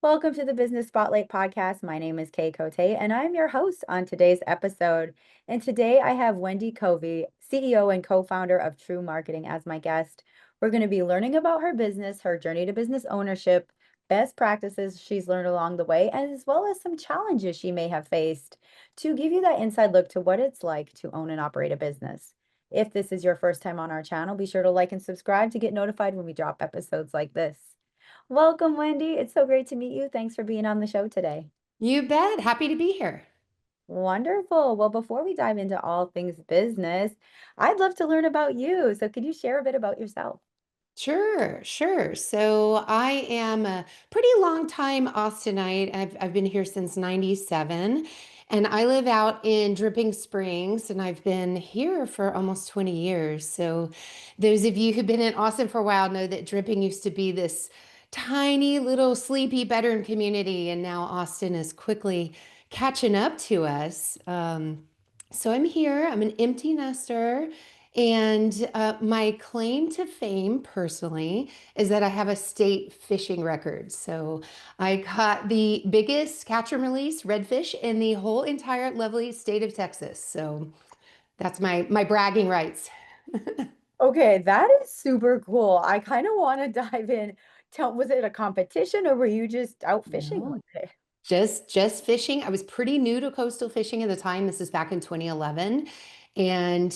Welcome to the Business Spotlight podcast. My name is Kay Cote, and I'm your host on today's episode. And today I have Wendy Covey, CEO and co-founder of TREW Marketing, as my guest. We're going to be learning about her business, her journey to business ownership, best practices she's learned along the way, as well as some challenges she may have faced to give you that inside look to what it's like to own and operate a business. If this is your first time on our channel, be sure to like and subscribe to get notified when we drop episodes like this. Welcome, Wendy. It's so great to meet you. Thanks for being on the show today. You bet. Happy to be here. Wonderful. Well, before we dive into all things business, I'd love to learn about you. So, could you share a bit about yourself? Sure, sure. So I am a pretty long time Austinite. I've been here since 97 and I live out in Dripping Springs and I've been here for almost 20 years. So those of you who've been in Austin for a while know that Dripping used to be this tiny little sleepy bedroom community and now Austin is quickly catching up to us. So I'm here. I'm an empty nester. And my claim to fame personally is that I have a state fishing record. So I caught the biggest catch and release redfish in the whole entire lovely state of Texas. So that's my bragging rights. Okay, that is super cool. I kind of want to dive in. Was it a competition or were you just out fishing one No. day? Just fishing. I was pretty new to coastal fishing at the time. This is back in 2011. And,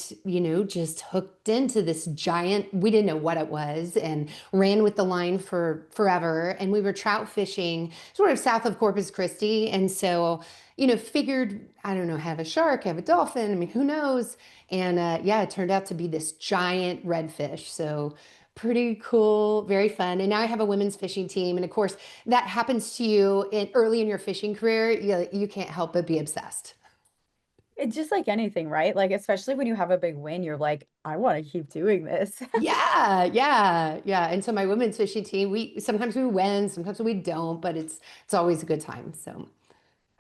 just hooked into this giant, we didn't know what it was, and ran with the line for forever. And we were trout fishing sort of south of Corpus Christi. And so, figured, I don't know, have a shark, have a dolphin. I mean, who knows? And yeah, it turned out to be this giant redfish. So pretty cool, very fun. And now I have a women's fishing team. And of course, that happens to you early in your fishing career, you can't help but be obsessed. It's just like anything, right? Like, especially when you have a big win, you're like, I want to keep doing this. Yeah, yeah, yeah. And so my women's fishing team, we sometimes we win, sometimes we don't, but it's always a good time. So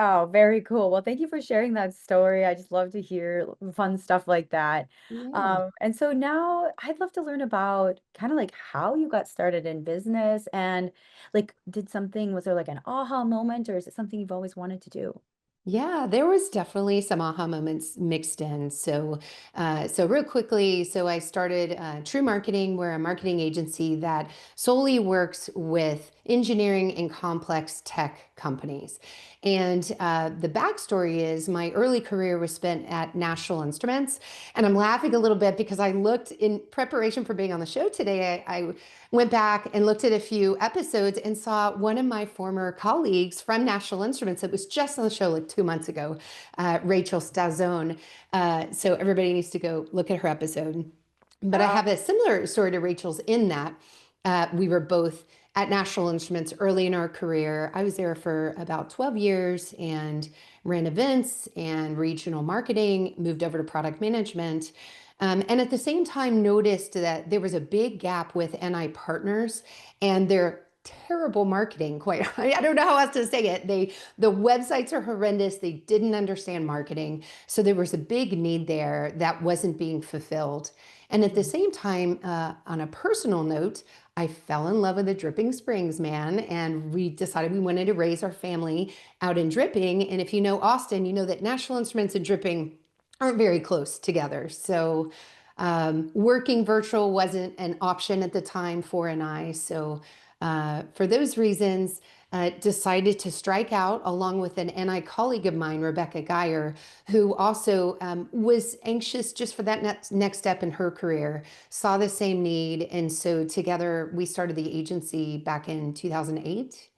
Oh, very cool. Well, thank you for sharing that story. I just love to hear fun stuff like that. yeah. And so now I'd love to learn about kind of like how you got started in business and like was there like an aha moment or is it something you've always wanted to do? Yeah, there was definitely some aha moments mixed in. So real quickly, so I started TREW Marketing. We're a marketing agency that solely works with engineering and complex tech companies. And the backstory is my early career was spent at National Instruments, and I'm laughing a little bit because I looked in preparation for being on the show today. I went back and looked at a few episodes and saw one of my former colleagues from National Instruments that was just on the show like 2 months ago, Rachel Stazone. So everybody needs to go look at her episode. But I Oh, have a similar story to Rachel's in that we were both at National Instruments early in our career. I was there for about 12 years and ran events and regional marketing, moved over to product management. And at the same time, noticed that there was a big gap with NI partners and their terrible marketing. Quite, I don't know how else to say it. The websites are horrendous. They didn't understand marketing, so there was a big need there that wasn't being fulfilled. And at the mhm. same time, on a personal note, I fell in love with the Dripping Springs man, and we decided we wanted to raise our family out in Dripping. And if you know Austin, you know that National Instruments and Dripping aren't very close together. So working virtual wasn't an option at the time for an I. So for those reasons, decided to strike out along with an NI colleague of mine, Rebecca Geyer, who also was anxious just for that next step in her career, saw the same need. And so together we started the agency back in 2008.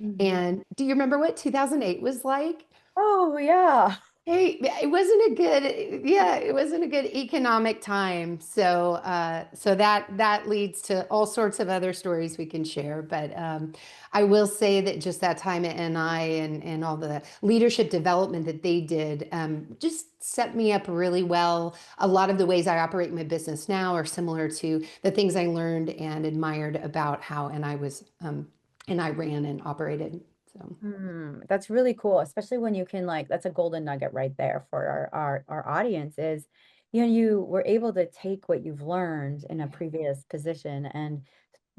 Mhm. And do you remember what 2008 was like? Oh, yeah. Hey, it wasn't a good, yeah, it wasn't a good economic time. So that leads to all sorts of other stories we can share. But I will say that just that time at NI and all the leadership development that they did just set me up really well. A lot of the ways I operate my business now are similar to the things I learned and admired about how NI ran and operated. So. That's really cool, especially when you can like that's a golden nugget right there for our audience is, you were able to take what you've learned in a previous position and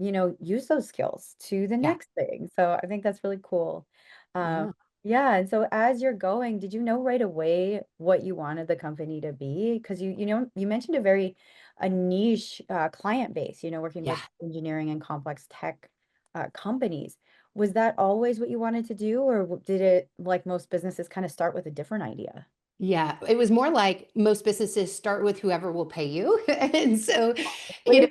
use those skills to the Yeah. next thing. So I think that's really cool. Um, Yeah. yeah. And so as you're going, did you know right away what you wanted the company to be? Because you mentioned a niche client base, working Yeah. with engineering and complex tech companies. Was that always what you wanted to do, or did it, like most businesses, kind of start with a different idea? Yeah, it was more like most businesses start with whoever will pay you. And so, you know,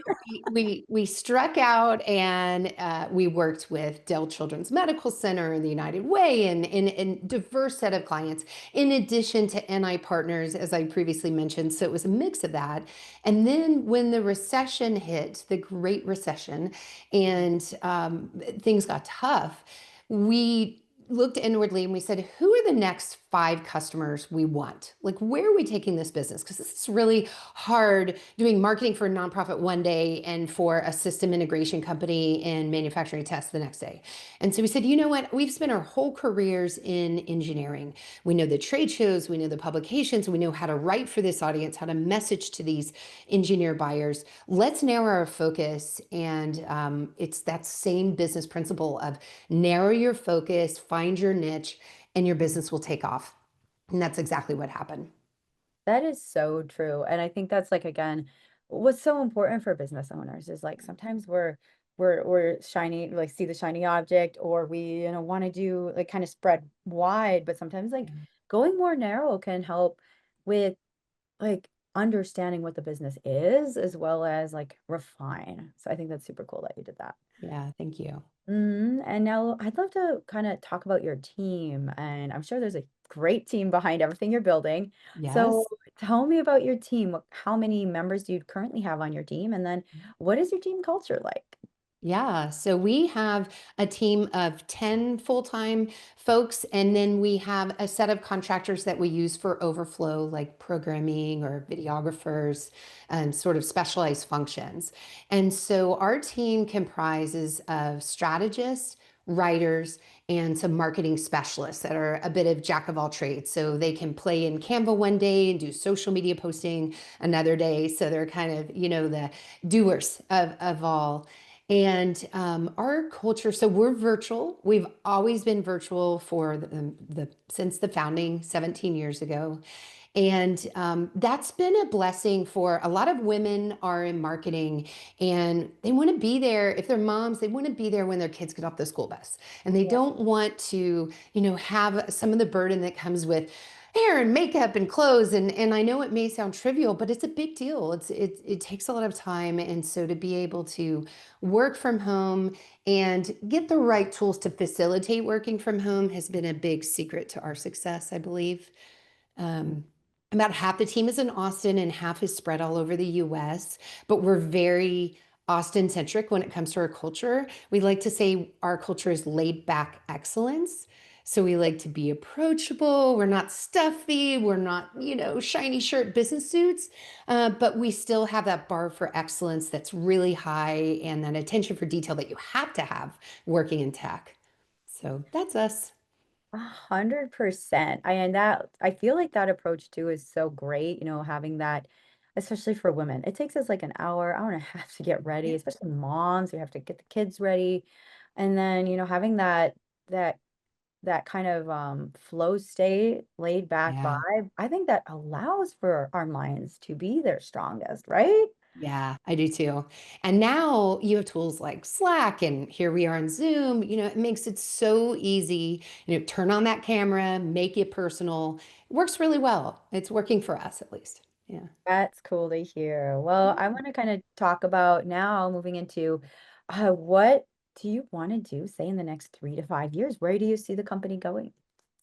Wait. we struck out and we worked with Dell Children's Medical Center and the United Way and diverse set of clients, in addition to NI partners, as I previously mentioned. So it was a mix of that. And then when the recession hit, the Great Recession, and things got tough, we looked inwardly and we said, who are the next five customers we want? Like, where are we taking this business? Because this is really hard doing marketing for a nonprofit one day and for a system integration company and manufacturing tests the next day. And so we said, you know what? We've spent our whole careers in engineering. We know the trade shows, we know the publications, we know how to write for this audience, how to message to these engineer buyers. Let's narrow our focus. And it's that same business principle of narrow your focus, find your niche, and your business will take off. And that's exactly what happened. That is so true. And I think that's, like, again, what's so important for business owners is, like, sometimes we're shiny, like, see the shiny object, or we, want to do, like, kind of spread wide, but sometimes, like, Yeah. going more narrow can help with, like, understanding what the business is, as well as, like, refine. So I think that's super cool that you did that. Yeah, thank you. And now I'd love to kind of talk about your team, and I'm sure there's a great team behind everything you're building. So Yes. tell me about your team. How many members do you currently have on your team? And then what is your team culture like? Yeah, so we have a team of 10 full-time folks, and then we have a set of contractors that we use for overflow, like programming or videographers and sort of specialized functions. And so our team comprises of strategists, writers, and some marketing specialists that are a bit of jack of all trades. So they can play in Canva one day and do social media posting another day. So they're kind of, the doers of all. And our culture, so we're virtual. We've always been virtual for since the founding 17 years ago. And that's been a blessing for a lot of women are in marketing and they want to be there. If they're moms, they want to be there when their kids get off the school bus. And they Yeah. don't want to, have some of the burden that comes with hair and makeup and clothes. And I know it may sound trivial, but it's a big deal. It takes a lot of time. And so to be able to work from home and get the right tools to facilitate working from home has been a big secret to our success, I believe. Um, about half the team is in Austin and half is spread all over the US, but we're very Austin centric when it comes to our culture. We like to say our culture is laid back excellence. So we like to be approachable. We're not stuffy. We're not, shiny shirt business suits, but we still have that bar for excellence that's really high and that attention for detail that you have to have working in tech. So that's us. 100%. And that, I feel like that approach too is so great, having that, especially for women. It takes us like an hour and a half to get ready, Yeah. especially moms. We have to get the kids ready. And then, having that that kind of flow state, laid back Yeah. vibe, I think that allows for our minds to be their strongest, right? Yeah, I do too. And now you have tools like Slack, and here we are on Zoom. It makes it so easy. Turn on that camera, make it personal. It works really well. It's working for us at least. Yeah. That's cool to hear. Well, I want to kind of talk about now moving into what do you want to do, say, in the next 3 to 5 years? Where do you see the company going?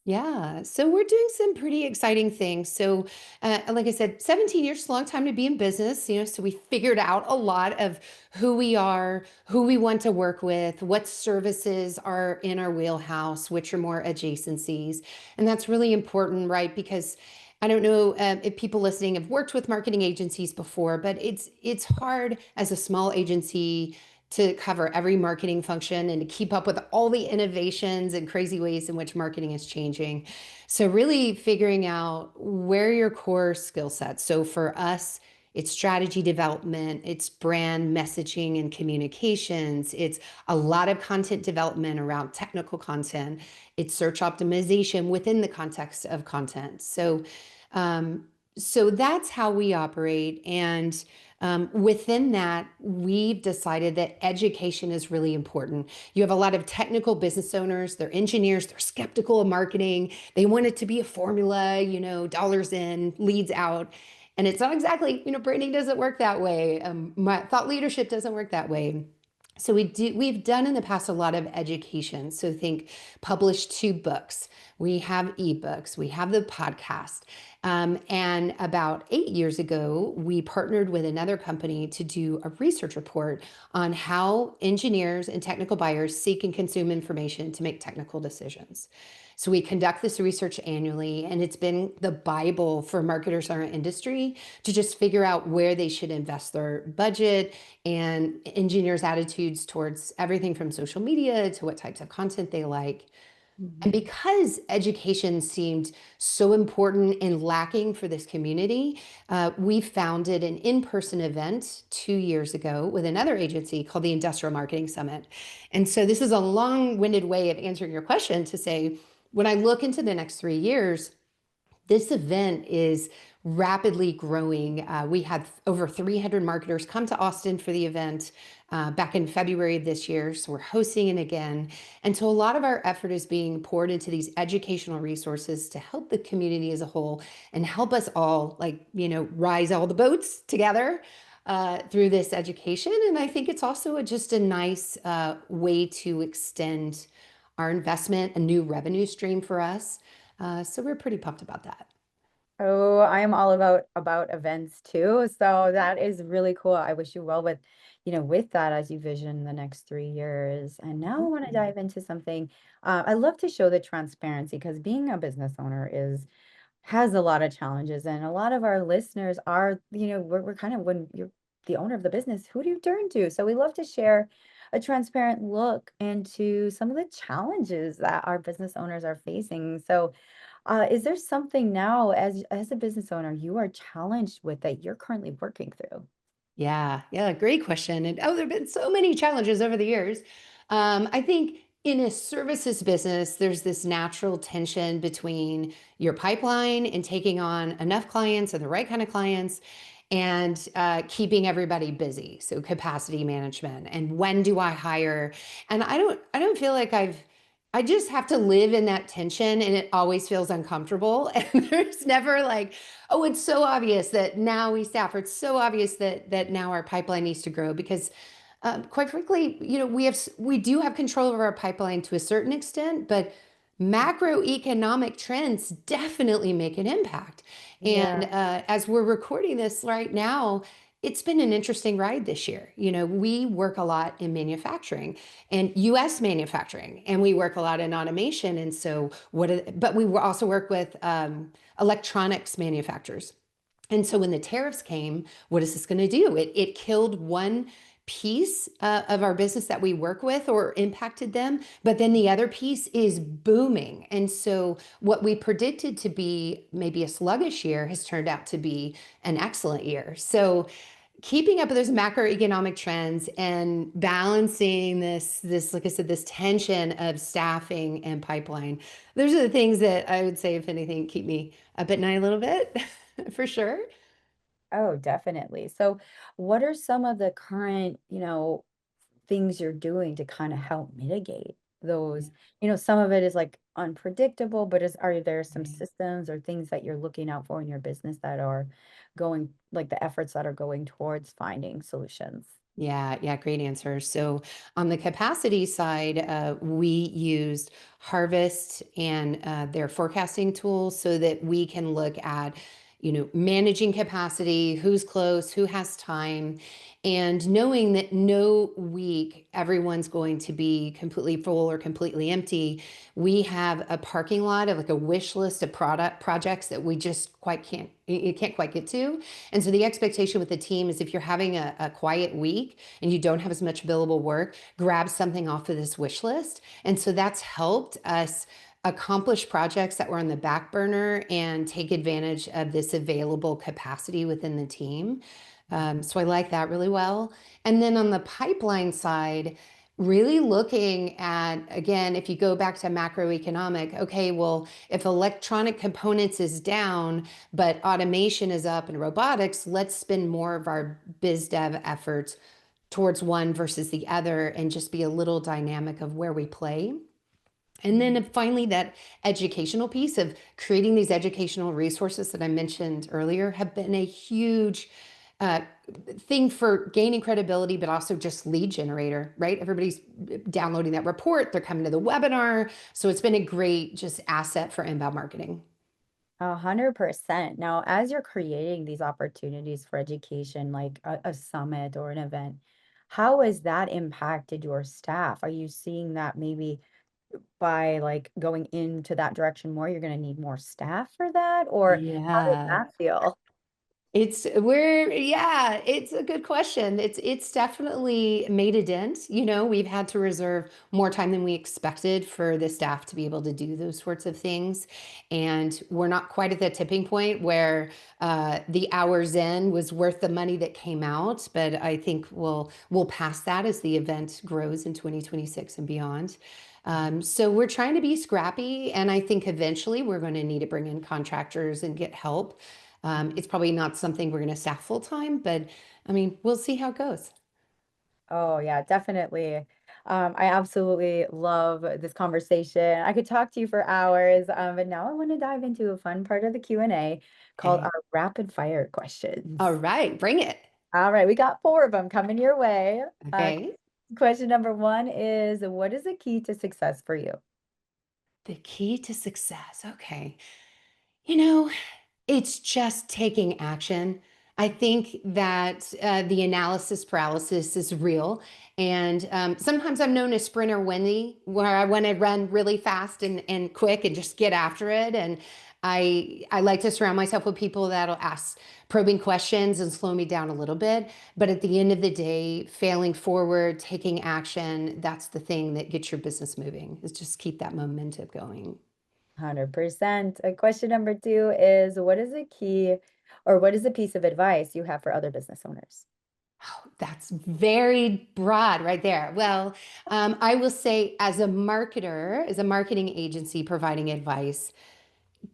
Yeah, so we're doing some pretty exciting things. So, like I said, 17 years is a long time to be in business, so we figured out a lot of who we are, who we want to work with, what services are in our wheelhouse, which are more adjacencies. And that's really important, right? Because I don't know if people listening have worked with marketing agencies before, but it's hard as a small agency to cover every marketing function and to keep up with all the innovations and crazy ways in which marketing is changing. So really figuring out where your core skill sets. So for us, it's strategy development, it's brand messaging and communications, it's a lot of content development around technical content, it's search optimization within the context of content. Um, so that's how we operate. And within that, we've decided that education is really important. You have a lot of technical business owners, they're engineers, they're skeptical of marketing. They want it to be a formula, dollars in, leads out. And it's not exactly, branding doesn't work that way. My thought leadership doesn't work that way. So we've done in the past a lot of education. So think published 2 books. We have ebooks, we have the podcast. And about 8 years ago, we partnered with another company to do a research report on how engineers and technical buyers seek and consume information to make technical decisions. So we conduct this research annually, and it's been the Bible for marketers in our industry to just figure out where they should invest their budget and engineers' attitudes towards everything from social media to what types of content they like. And Mhm. because education seemed so important and lacking for this community, we founded an in-person event 2 years ago with another agency called the Industrial Marketing Summit. And so this is a long-winded way of answering your question to say, when I look into the next 3 years, this event is rapidly growing. We had over 300 marketers come to Austin for the event back in February of this year. So we're hosting it again. And so a lot of our effort is being poured into these educational resources to help the community as a whole and help us all, rise all the boats together through this education. And I think it's also just a nice way to extend our investment, a new revenue stream for us. So we're pretty pumped about that. Oh, I am all about events too. So that is really cool. I wish you well with, with that as you vision the next 3 years. And now I want to dive into something. I love to show the transparency because being a business owner has a lot of challenges, and a lot of our listeners are, we're kind of, when you're the owner of the business, who do you turn to? So we love to share a transparent look into some of the challenges that our business owners are facing. So is there something now as a business owner you are challenged with that you're currently working through? Yeah, yeah, great question. And there have been so many challenges over the years. I think in a services business, there's this natural tension between your pipeline and taking on enough clients and the right kind of clients and keeping everybody busy. So capacity management and when do I hire? And I don't feel like I just have to live in that tension and it always feels uncomfortable. And there's never like, oh, it's so obvious that now we staff, or it's so obvious that now our pipeline needs to grow because quite frankly, we do have control over our pipeline to a certain extent, but macroeconomic trends definitely make an impact. And Yeah. as we're recording this right now, it's been an interesting ride this year. We work a lot in manufacturing and US manufacturing, and we work a lot in automation. And so but we also work with electronics manufacturers. And so when the tariffs came, what is this going to do? It killed one piece of our business that we work with or impacted them, but then the other piece is booming. And so what we predicted to be maybe a sluggish year has turned out to be an excellent year. So keeping up with those macroeconomic trends and balancing this, like I said, this tension of staffing and pipeline, those are the things that I would say, if anything, keep me up at night a little bit, for sure. Oh, definitely. So what are some of the current, things you're doing to kind of help mitigate those? Some of it is like unpredictable, but are there some systems or things that you're looking out for in your business that are going, like the efforts that are going towards finding solutions? Yeah, yeah, great answer. So on the capacity side, we used Harvest and their forecasting tools so that we can look at, managing capacity, who's close, who has time, and knowing that no week everyone's going to be completely full or completely empty. We have a parking lot of like a wish list of product projects that we just quite can't, you can't quite get to. And so the expectation with the team is if you're having a quiet week and you don't have as much billable work, grab something off of this wish list. And so that's helped us accomplish projects that were on the back burner and take advantage of this available capacity within the team. So I like that really well. And then on the pipeline side, really looking at, again, if you go back to macroeconomic, okay, well, if electronic components is down, but automation is up and robotics, let's spend more of our biz dev efforts towards one versus the other and just be a little dynamic of where we play. And then finally, that educational piece of creating these educational resources that I mentioned earlier have been a huge uh, thing for gaining credibility, but also just lead generator, right? Everybody's downloading that report, they're coming to the webinar. So it's been a great just asset for inbound marketing. 100%. Now, as you're creating these opportunities for education, like a summit or an event, how has that impacted your staff? Are you seeing that maybe by like going into that direction more, you're going to need more staff for that? Or how does Yeah. that feel? Yeah, it's a good question. It's definitely made a dent. We've had to reserve more time than we expected for the staff to be able to do those sorts of things. And we're not quite at that tipping point where the hours in was worth the money that came out. But I think we'll pass that as the event grows in 2026 and beyond. So we're trying to be scrappy, and I think eventually we're going to need to bring in contractors and get help. It's probably not something we're going to staff full time, but I mean, we'll see how it goes. Oh, yeah, definitely. I absolutely love this conversation. I could talk to you for hours, but now I want to dive into a fun part of the Q&A called Okay. our rapid fire questions. All right, bring it. All right, we got four of them coming your way. Okay. Question number one is, what is the key to success for you? The key to success. Okay. You know, It's just taking action. I think that the analysis paralysis is real. And sometimes I'm known as Sprinter Wendy, where I want to run really fast and quick and just get after it. And I like to surround myself with people that'll ask probing questions and slow me down a little bit. But at the end of the day, failing forward, taking action, that's the thing that gets your business moving, is just keep that momentum going. 100%. Question number two is, what is a key or what is a piece of advice you have for other business owners? Oh, that's very broad right there. Well, I will say, as a marketer, as a marketing agency providing advice,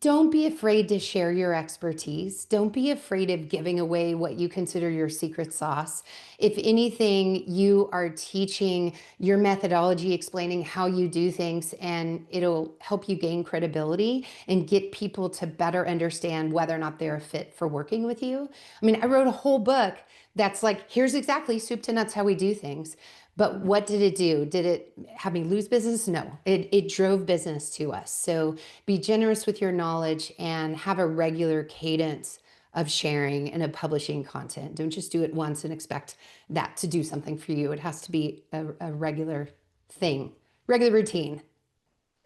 don't be afraid to share your expertise. Don't be afraid of giving away what you consider your secret sauce. If anything, you are teaching your methodology, explaining how you do things, and it'll help you gain credibility and get people to better understand whether or not they're a fit for working with you. I mean, I wrote a whole book that's like, here's exactly soup to nuts how we do things. But what did it do? Did it have me lose business? No, it drove business to us. So be generous with your knowledge and have a regular cadence of sharing and of publishing content. Don't just do it once and expect that to do something for you. It has to be a regular thing, regular routine.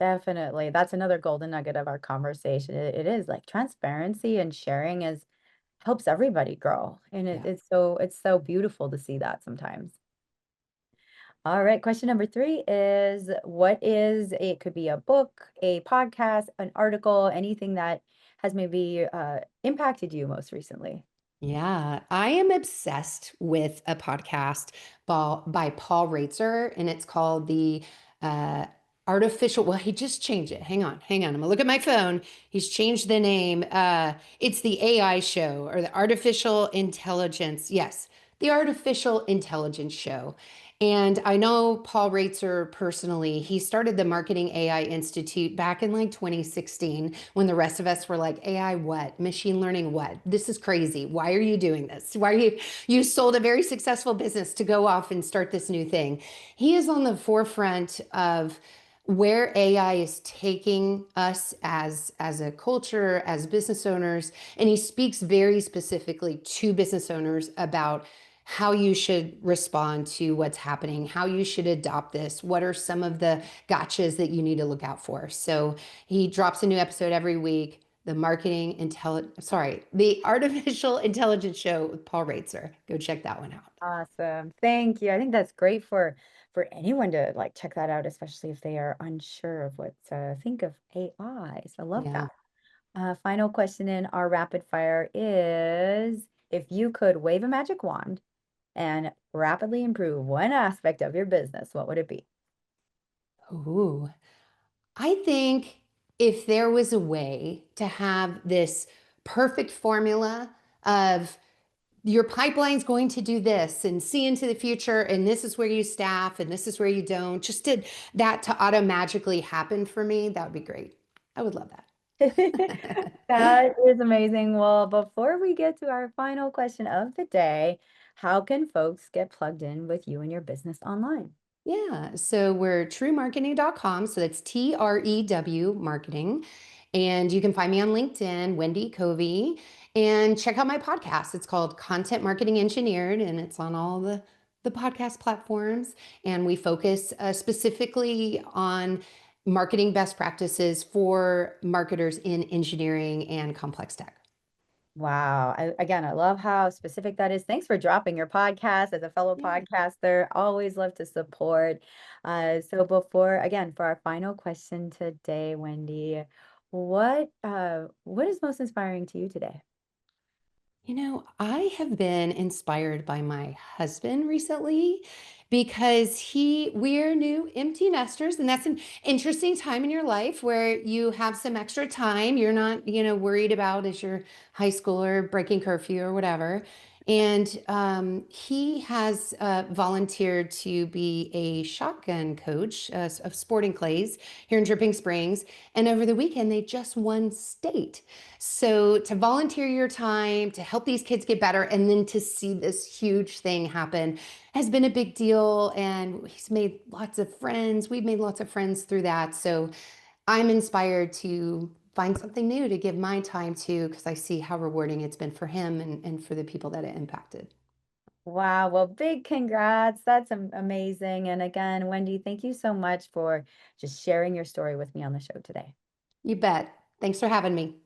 Definitely. That's another golden nugget of our conversation. It is like transparency and sharing is helps everybody grow. And Yeah. it's so beautiful to see that sometimes. All right, question number three is what is it could be a book, a podcast, an article, anything that has maybe impacted you most recently? Yeah, I am obsessed with a podcast by Paul Reitzer, and it's called the uh, Artificial. Well, he just changed it. Hang on. I'm gonna look at my phone. He's changed the name. It's the AI show or the Artificial Intelligence. Yes, the Artificial Intelligence Show. And I know Paul Reitzer personally. He started the Marketing AI Institute back in like 2016 when the rest of us were like, AI what? Machine learning what? This is crazy. Why are you doing this? Why are you sold a very successful business to go off and start this new thing? He is on the forefront of where AI is taking us as a culture, as business owners, and he speaks very specifically to business owners about how you should respond to what's happening, how you should adopt this, what are some of the gotchas that you need to look out for. So he drops a new episode every week. the Artificial Intelligence Show with Paul Reitzer. Go check that one out. Awesome. Thank you. I think that's great for anyone to like check that out, especially if they are unsure of what to think of AI. So I love Yeah. that. Final question in our rapid fire is if you could wave a magic wand and rapidly improve one aspect of your business, what would it be? Ooh. I think if there was a way to have this perfect formula of your pipeline's going to do this and see into the future, and this is where you staff and this is where you don't, just did that to auto magically happen for me, that would be great. I would love that. That is amazing. Well, before we get to our final question of the day, how can folks get plugged in with you and your business online? Yeah, so we're trewmarketing.com. So that's TREW marketing. And you can find me on LinkedIn, Wendy Covey, and check out my podcast. It's called Content Marketing Engineered, and it's on all the podcast platforms. And we focus specifically on marketing best practices for marketers in engineering and complex tech. Wow. Again, I love how specific that is. Thanks for dropping your podcast as a fellow Yeah. podcaster. Always love to support. So before, again, for our final question today, Wendy, what is most inspiring to you today? I have been inspired by my husband recently because we're new empty nesters, and that's an interesting time in your life where you have some extra time. You're not, worried about is your high schooler breaking curfew or whatever. And he has volunteered to be a shotgun coach of sporting clays here in Dripping Springs. And over the weekend, they just won state. So to volunteer your time to help these kids get better and then to see this huge thing happen has been a big deal. And he's made lots of friends. We've made lots of friends through that. So I'm inspired to find something new to give my time to because I see how rewarding it's been for him and for the people that it impacted. Wow. Well, big congrats. That's amazing. And again, Wendy, thank you so much for just sharing your story with me on the show today. You bet. Thanks for having me.